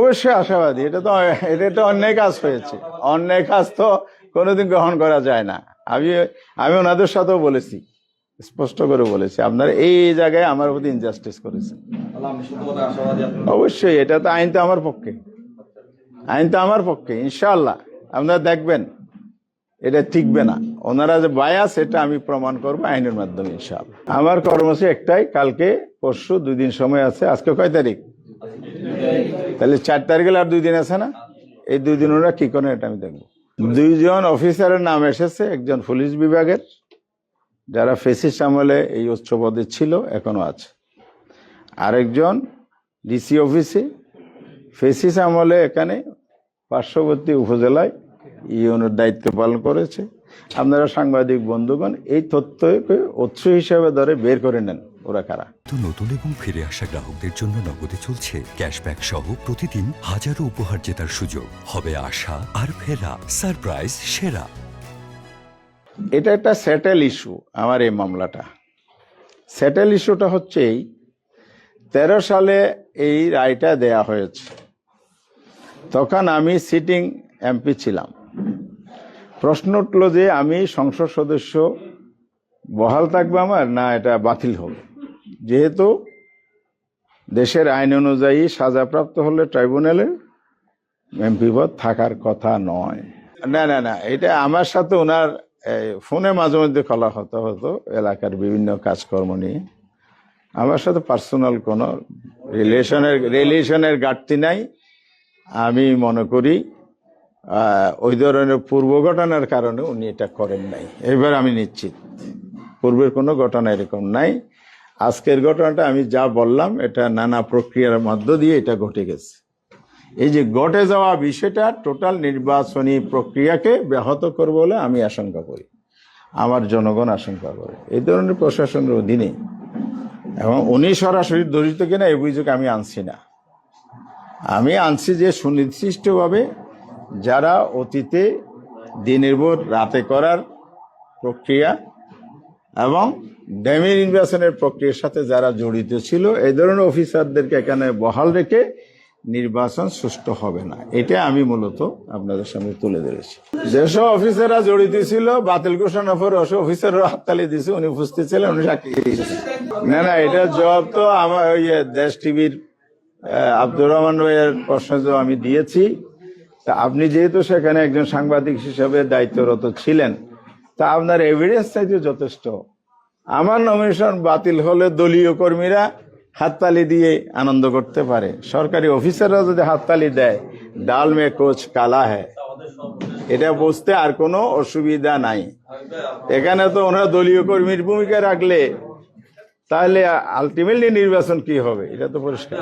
অবশ্যই আশাবাদী। এটা তো অন্যায় কাজ হয়েছে, অন্যায় কাজ তো কোনোদিন গ্রহণ করা যায় না। আমি ওনাদের সাথেও বলেছি, স্পষ্ট করে বলেছি, আপনারা এই জায়গায় আমার প্রতি ইনজাস্টিস করেছেন। অবশ্যই এটা তো আইন তো আমার পক্ষে, আইন তো আমার পক্ষে। ইনশাআল্লাহ আপনারা দেখবেন এটা টিকবে না। ওনারা যে বায়াস এটা আমি প্রমাণ করবো আইনের মাধ্যমে ইনশাআল্লাহ। আমার কর্মসূচি একটাই, কালকে পরশু 2 দিন সময় আছে। আজকে কয় তারিখ? তাহলে 4 তারিখে আর 2 দিন আছে না? এই 2 দিন ওরা কি করে এটা আমি দেখবো। 2 জন অফিসারের নাম এসেছে, একজন পুলিশ বিভাগের, যারা ফেসিস আমলে এই উচ্চ পদে ছিল, এখনো আছে। আরেকজন ডিসি অফিসে ফেসিস আমলে এখানে পার্শ্ববর্তী উপজেলায় ইউনের দায়িত্ব পালন করেছে। আপনারা সাংবাদিক বন্ধুগণ এই তথ্যকে উৎস হিসেবে ধরে বের করে নেন ওরা কারা। নতুন এবং ফিরে আসা গ্রাহকদের জন্য নগদে চলছে ক্যাশব্যাক সহ প্রতিদিন হাজারো উপহার জেতার সুযোগ। হবে আশা আর ফেরা, সারপ্রাইজ সেরা। এটা একটা সেটেল ইস্যু। আমার এই মামলাটা সেটেল ইস্যুটা হচ্ছে 13 সালে এই রায়টা দেয়া হয়েছে। তখন আমি সিটিং এমপি ছিলাম। প্রশ্ন উঠল যে আমি সংসদ সদস্য বহাল থাকবে আমার, না এটা বাতিল হবে। যেহেতু দেশের আইন অনুযায়ী সাজাপ্রাপ্ত হলে ট্রাইব্যুনালে এমপি পদ থাকার কথা নয়। না না না, এটা আমার সাথে ওনার ফোনে মাঝে মধ্যে কথা হতো এলাকার বিভিন্ন কাজকর্ম নিয়ে। আমার সাথে পার্সোনাল কোনো রিলেশনের ঘাটতি নাই। আমি মনে করি ওই ধরনের পূর্ব ঘটনার কারণে উনি এটা করেন নাই। এবার আমি নিশ্চিত পূর্বের কোনো ঘটনা এরকম নাই। আজকের ঘটনাটা আমি যা বললাম এটা নানা প্রক্রিয়ার মধ্য দিয়ে এটা ঘটে গেছে। এই যে ঘটে যাওয়া বিষয়টা টোটাল নির্বাচনী প্রক্রিয়াকে ব্যাহত করবে বলে আমি আশঙ্কা করি, আমার জনগণ আশঙ্কা করে। এই ধরনের প্রশাসনের অধীনে এবং উনি সরাসরি দরিদ্র কিনা এই অভিযোগ আমি আনছি না। আমি আনছি যে সুনির্দিষ্টভাবে যারা অতীতে দিনের ভোর রাতে করার প্রক্রিয়া এবং ড্যামি নির্বাচনের প্রক্রিয়ার সাথে যারা জড়িত ছিল, এই ধরনের অফিসারদেরকে এখানে বহাল রেখে নির্বাচন সুষ্ঠু হবে না। এটা আমি মূলত আপনাদের সামনে তুলে ধরেছি। যেসব অফিসাররা জড়িত ছিল বাতিল ঘোষণা পর ওসব অফিসাররা হাততালি দিয়েছে, উনি উপস্থিত ছিলেন, উনি সাক্ষী দিয়েছেন। না না, এটা জবাব তো আমার ওই দেশ টিভির আব্দুর রহমান ভাইয়ের প্রশ্ন আমি দিয়েছি। তা আপনি যেহেতু সেখানে একজন সাংবাদিক হিসেবে দায়িত্বরত ছিলেন, তা আপনার এভিডেন্স চাইতে যথেষ্ট। আমার নমিনেশন বাতিল হলে দলীয় কর্মীরা হাততালি দিয়ে আনন্দ করতে পারে, সরকারি অফিসাররা যদি হাততালি দেয়, ডাল মে কোচ কালা হ্যায়, এটা বুঝতে আর কোনো অসুবিধা নাই। এখানে তো ওনারা দলীয় কর্মীর ভূমিকা রাখলে তাহলে আলটিমেটলি নির্বাচন কি হবে এটা তো পরিষ্কার।